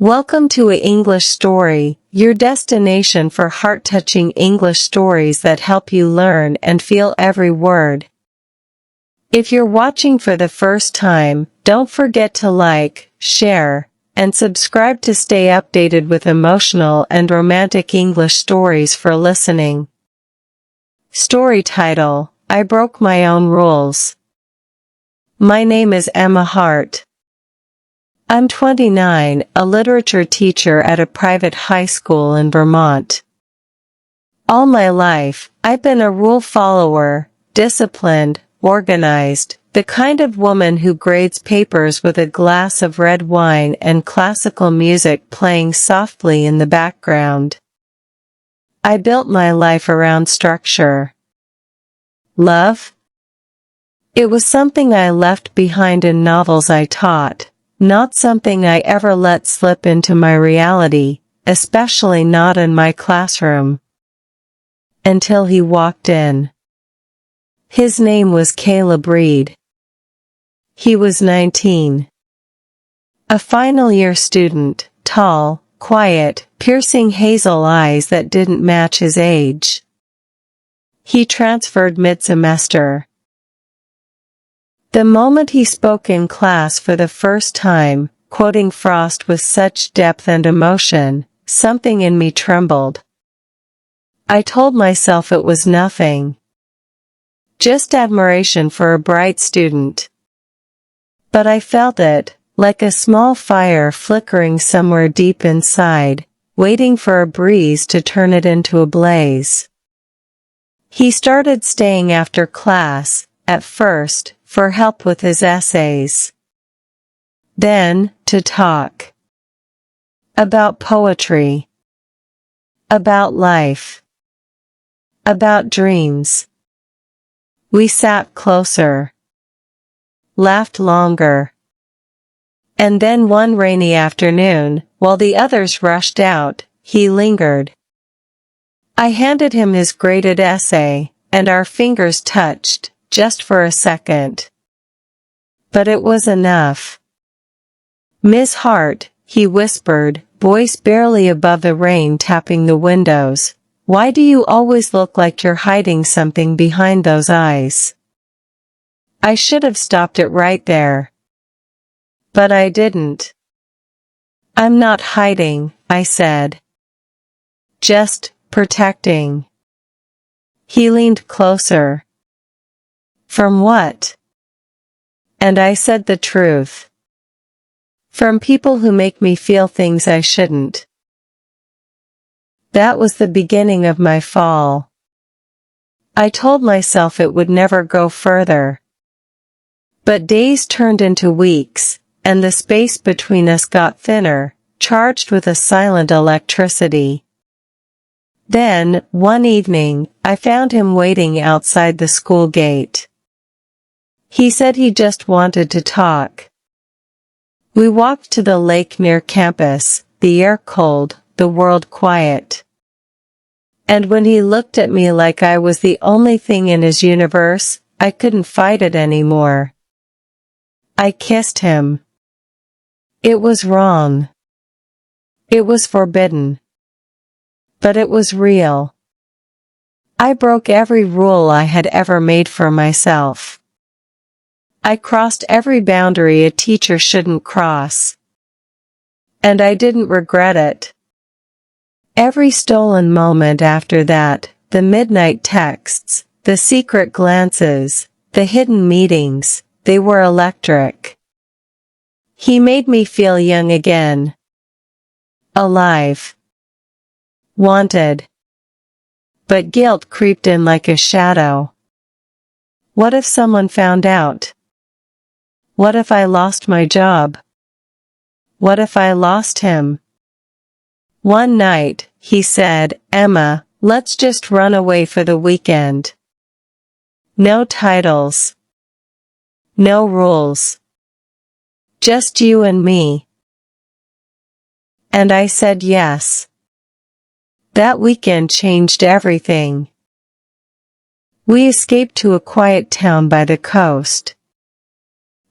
Welcome to A English Story, your destination for heart-touching English stories that help you learn and feel every word. If you're watching for the first time, don't forget to like, share, and subscribe to stay updated with emotional and romantic English stories for listening. Story title: I Broke My Own Rules. My name is Emma Hart. I'm 29, a literature teacher at a private high school in Vermont. All my life, I've been a rule follower, disciplined, organized, the kind of woman who grades papers with a glass of red wine and classical music playing softly in the background. I built my life around structure. Love? It was something I left behind in novels I taught. Not something I ever let slip into my reality, especially not in my classroom. Until he walked in. His name was Caleb Reed. He was 19. A final year student, tall, quiet, piercing hazel eyes that didn't match his age. He transferred mid-semester. The moment he spoke in class for the first time, quoting Frost with such depth and emotion, something in me trembled. I told myself it was nothing. Just admiration for a bright student. But I felt it, like a small fire flickering somewhere deep inside, waiting for a breeze to turn it into a blaze. He started staying after class, at first, for help with his essays. Then, to talk. About poetry. About life. About dreams. We sat closer. Laughed longer. And then one rainy afternoon, while the others rushed out, he lingered. I handed him his graded essay, and our fingers touched. Just for a second. But it was enough. Miss Hart, he whispered, voice barely above the rain tapping the windows. Why do you always look like you're hiding something behind those eyes? I should have stopped it right there. But I didn't. I'm not hiding, I said. Just protecting. He leaned closer. From what? And I said the truth. From people who make me feel things I shouldn't. That was the beginning of my fall. I told myself it would never go further. But days turned into weeks, and the space between us got thinner, charged with a silent electricity. Then, one evening, I found him waiting outside the school gate. He said he just wanted to talk. We walked to the lake near campus, the air cold, the world quiet. And when he looked at me like I was the only thing in his universe, I couldn't fight it anymore. I kissed him. It was wrong. It was forbidden. But it was real. I broke every rule I had ever made for myself. I crossed every boundary a teacher shouldn't cross. And I didn't regret it. Every stolen moment after that, the midnight texts, the secret glances, the hidden meetings, they were electric. He made me feel young again. Alive. Wanted. But guilt creeped in like a shadow. What if someone found out? What if I lost my job? What if I lost him? One night, he said, Emma, let's just run away for the weekend. No titles. No rules. Just you and me. And I said yes. That weekend changed everything. We escaped to a quiet town by the coast.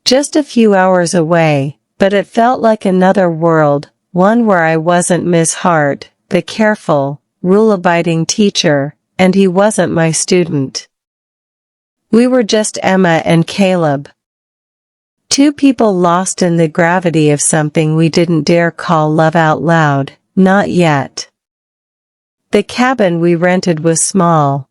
Just a few hours away, but it felt like another world, one where I wasn't Miss Hart, the careful, rule-abiding teacher, and he wasn't my student. We were just Emma and Caleb. Two people lost in the gravity of something we didn't dare call love out loud, not yet. The cabin we rented was small.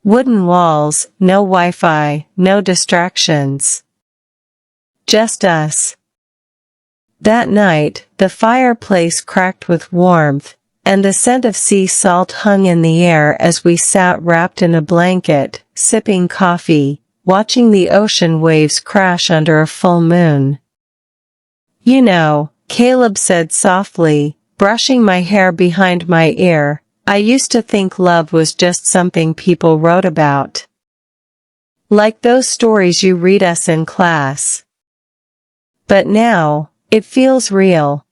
Wooden walls, no Wi-Fi, no distractions. Just us. That night, the fireplace cracked with warmth, and the scent of sea salt hung in the air as we sat wrapped in a blanket, sipping coffee, watching the ocean waves crash under a full moon. You know, Caleb said softly, brushing my hair behind my ear, I used to think love was just something people wrote about. Like those stories you read us in class. But now, it feels real.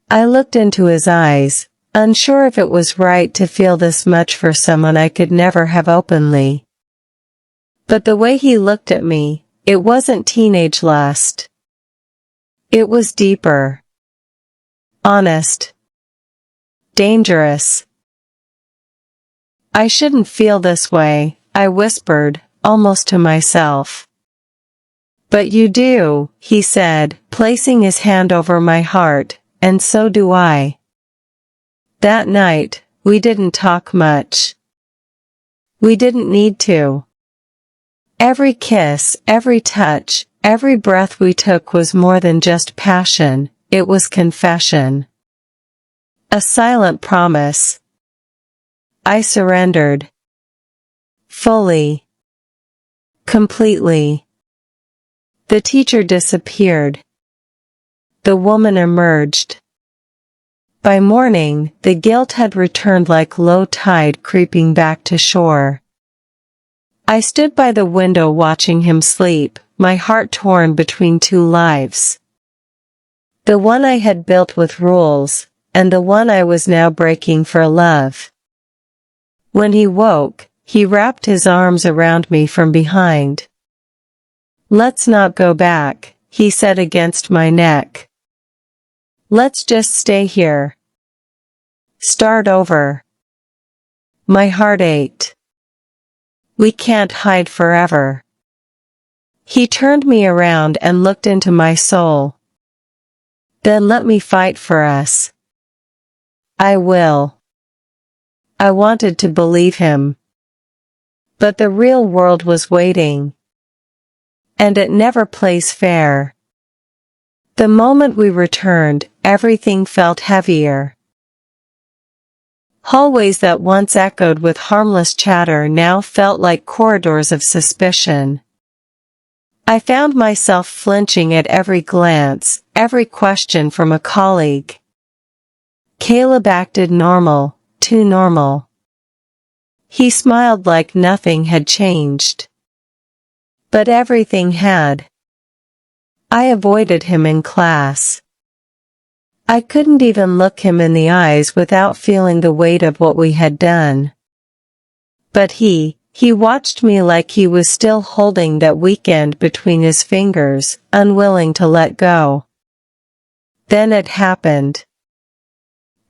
I looked into his eyes, unsure if it was right to feel this much for someone I could never have openly. But the way he looked at me, it wasn't teenage lust. It was deeper. Honest. Dangerous. I shouldn't feel this way, I whispered, almost to myself. But you do, he said, placing his hand over my heart, and so do I. That night, we didn't talk much. We didn't need to. Every kiss, every touch, every breath we took was more than just passion, it was confession. A silent promise. I surrendered. Fully. Completely. The teacher disappeared. The woman emerged. By morning, the guilt had returned like low tide creeping back to shore. I stood by the window watching him sleep, my heart torn between two lives. The one I had built with rules, and the one I was now breaking for love. When he woke, he wrapped his arms around me from behind. Let's not go back, he said against my neck. Let's just stay here. Start over. My heart ached. We can't hide forever. He turned me around and looked into my soul. Then let me fight for us. I will. I wanted to believe him. But the real world was waiting. And it never plays fair. The moment we returned, everything felt heavier. Hallways that once echoed with harmless chatter now felt like corridors of suspicion. I found myself flinching at every glance, every question from a colleague. Caleb acted normal, too normal. He smiled like nothing had changed. But everything had. I avoided him in class. I couldn't even look him in the eyes without feeling the weight of what we had done. But he watched me like he was still holding that weekend between his fingers, unwilling to let go. Then it happened.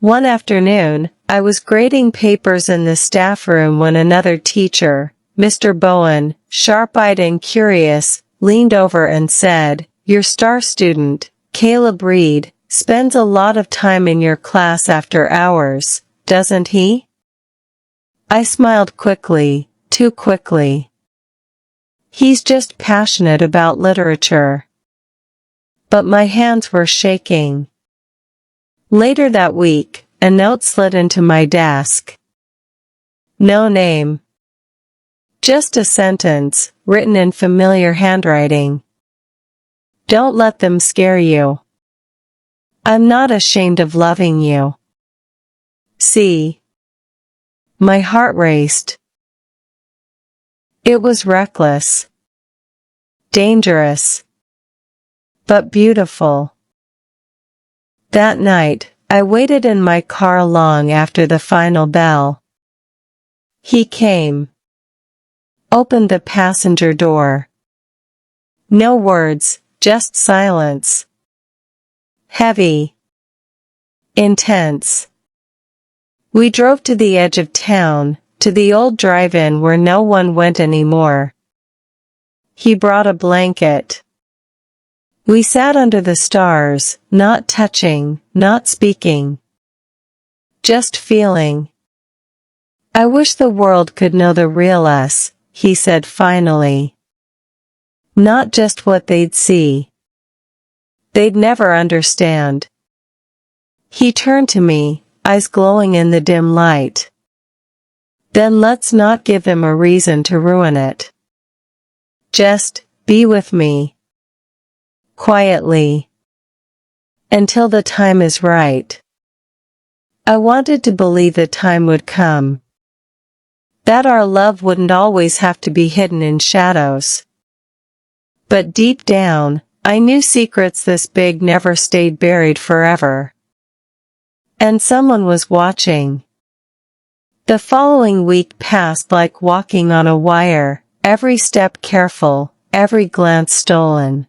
One afternoon, I was grading papers in the staff room when another teacher, Mr. Bowen, sharp-eyed and curious, leaned over and said, "Your star student, Caleb Reed, spends a lot of time in your class after hours, doesn't he?" I smiled quickly, too quickly. He's just passionate about literature. But my hands were shaking. Later that week, a note slid into my desk. No name. Just a sentence, written in familiar handwriting. Don't let them scare you. I'm not ashamed of loving you. See. My heart raced. It was reckless. Dangerous. But beautiful. That night, I waited in my car long after the final bell. He came. Opened the passenger door. No words, just silence. heavy, intense. We drove to the edge of town, to the old drive-in where no one went anymore. He brought a blanket. We sat under the stars, not touching, not speaking. Just feeling. I wish the world could know the real us, he said finally. Not just what they'd see. They'd never understand. He turned to me, eyes glowing in the dim light. Then let's not give them a reason to ruin it. Just be with me. Quietly. Until the time is right. I wanted to believe the time would come. That our love wouldn't always have to be hidden in shadows. But deep down, I knew secrets this big never stayed buried forever. And someone was watching. The following week passed like walking on a wire, every step careful, every glance stolen.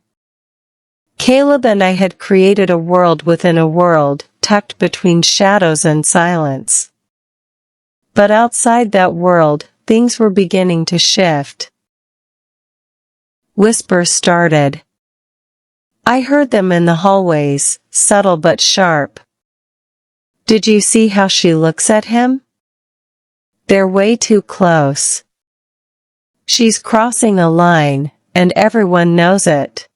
Caleb and I had created a world within a world, tucked between shadows and silence. But outside that world, things were beginning to shift. Whispers started. I heard them in the hallways, subtle but sharp. Did you see how she looks at him? They're way too close. She's crossing a line, and everyone knows it.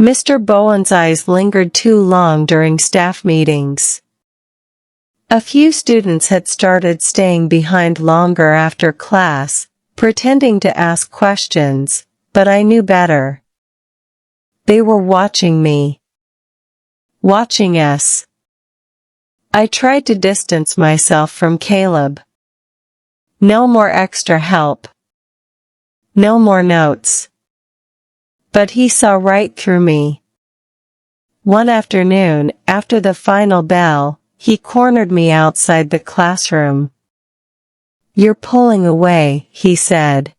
Mr. Bowen's eyes lingered too long during staff meetings. A few students had started staying behind longer after class, pretending to ask questions, but I knew better. They were watching me. Watching us. I tried to distance myself from Caleb. No more extra help. No more notes. But he saw right through me. One afternoon, after the final bell, he cornered me outside the classroom. You're pulling away, he said.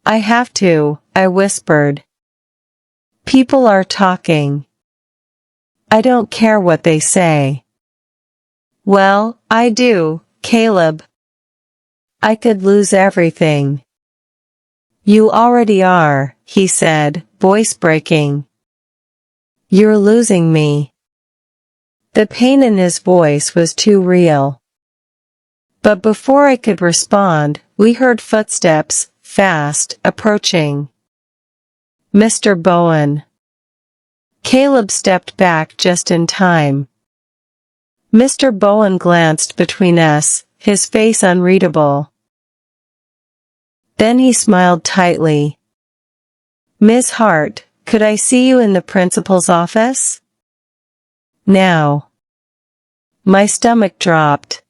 I have to, I whispered. People are talking. I don't care what they say. Well, I do, Caleb. I could lose everything. You already are, he said, voice breaking. You're losing me. The pain in his voice was too real. But before I could respond, we heard footsteps, fast, approaching. Mr. Bowen. Caleb stepped back just in time. Mr. Bowen glanced between us, his face unreadable. Then he smiled tightly. Miss Hart, could I see you in the principal's office? Now. My stomach dropped.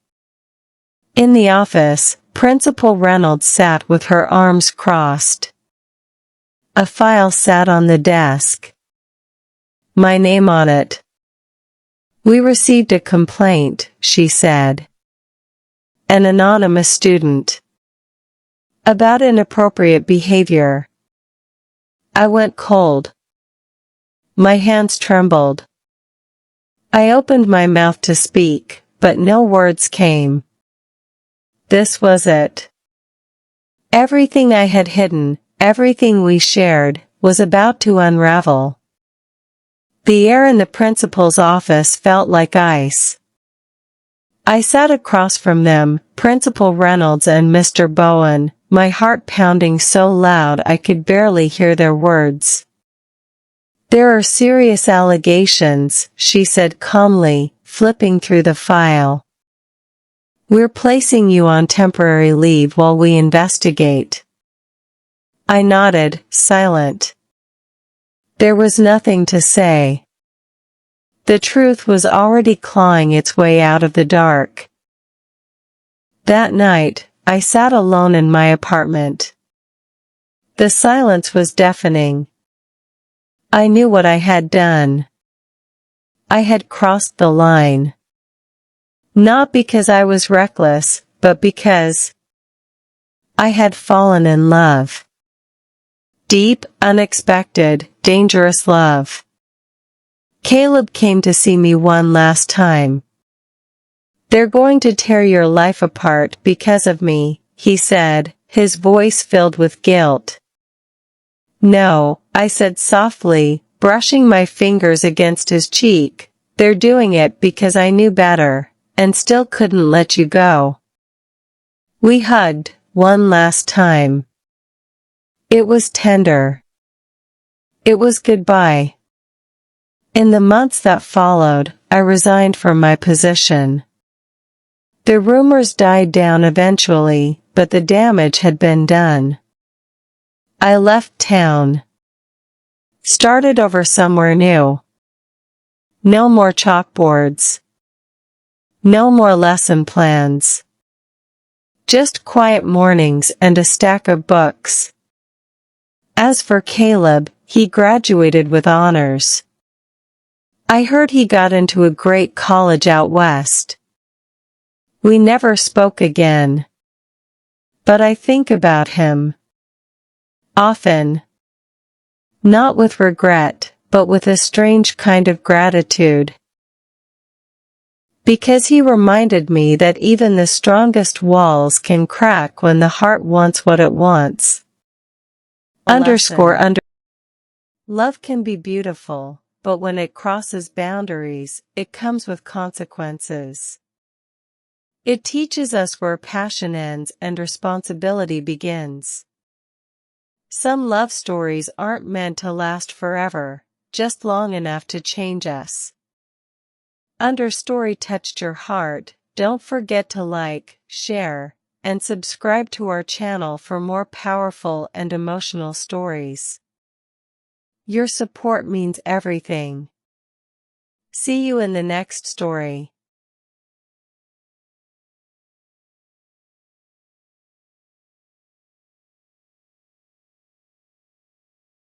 In the office, Principal Reynolds sat with her arms crossed. A file sat on the desk. My name on it. We received a complaint, she said. An anonymous student. About inappropriate behavior. I went cold. My hands trembled. I opened my mouth to speak, but no words came. This was it. Everything I had hidden, everything we shared, was about to unravel. The air in the principal's office felt like ice. I sat across from them, Principal Reynolds and Mr. Bowen, my heart pounding so loud I could barely hear their words. There are serious allegations, she said calmly, flipping through the file. We're placing you on temporary leave while we investigate. I nodded, silent. There was nothing to say. The truth was already clawing its way out of the dark. That night, I sat alone in my apartment. The silence was deafening. I knew what I had done. I had crossed the line. Not because I was reckless, but because I had fallen in love. Deep, unexpected, dangerous love. Caleb came to see me one last time. They're going to tear your life apart because of me, he said, his voice filled with guilt. No, I said softly, brushing my fingers against his cheek. They're doing it because I knew better, and still couldn't let you go. We hugged, one last time. It was tender. It was goodbye. In the months that followed, I resigned from my position. The rumors died down eventually, but the damage had been done. I left town. Started over somewhere new. No more chalkboards. No more lesson plans. Just quiet mornings and a stack of books. As for Caleb, he graduated with honors. I heard he got into a great college out west. We never spoke again. But I think about him. Often. Not with regret, but with a strange kind of gratitude. Because he reminded me that even the strongest walls can crack when the heart wants what it wants. Love can be beautiful, but when it crosses boundaries, it comes with consequences. It teaches us where passion ends and responsibility begins. Some love stories aren't meant to last forever, just long enough to change us. Understory touched your heart? Don't forget to like, share, and subscribe to our channel for more powerful and emotional stories. Your support means everything. See you in the next story.